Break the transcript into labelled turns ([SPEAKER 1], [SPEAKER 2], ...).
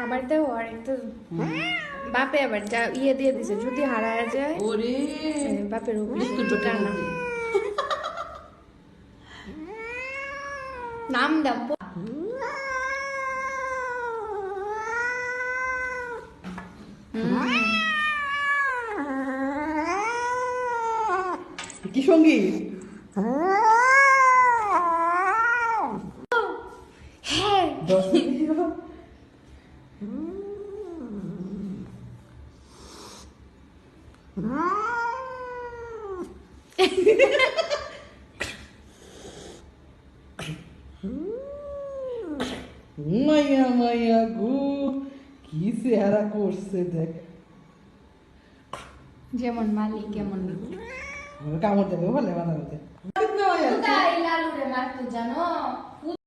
[SPEAKER 1] আবার দেও আর একটা বাপে আবার যা ইয়ে দিয়ে দিছে যদি হারায় যায়
[SPEAKER 2] ওরে
[SPEAKER 1] বাপের
[SPEAKER 2] মৃত্যুর
[SPEAKER 1] ঠিকানা নাম দাও
[SPEAKER 2] কি সঙ্গী
[SPEAKER 1] হ্যাঁ
[SPEAKER 2] 10 মিনিট হলো। মাইয়া মাইয়া গো কি চেহারা করছে দেখ
[SPEAKER 1] যেমন মালিক কেমন
[SPEAKER 2] কামড় দেবে ভালো বানাতে
[SPEAKER 1] কোথায় লালুরে মারতো জানো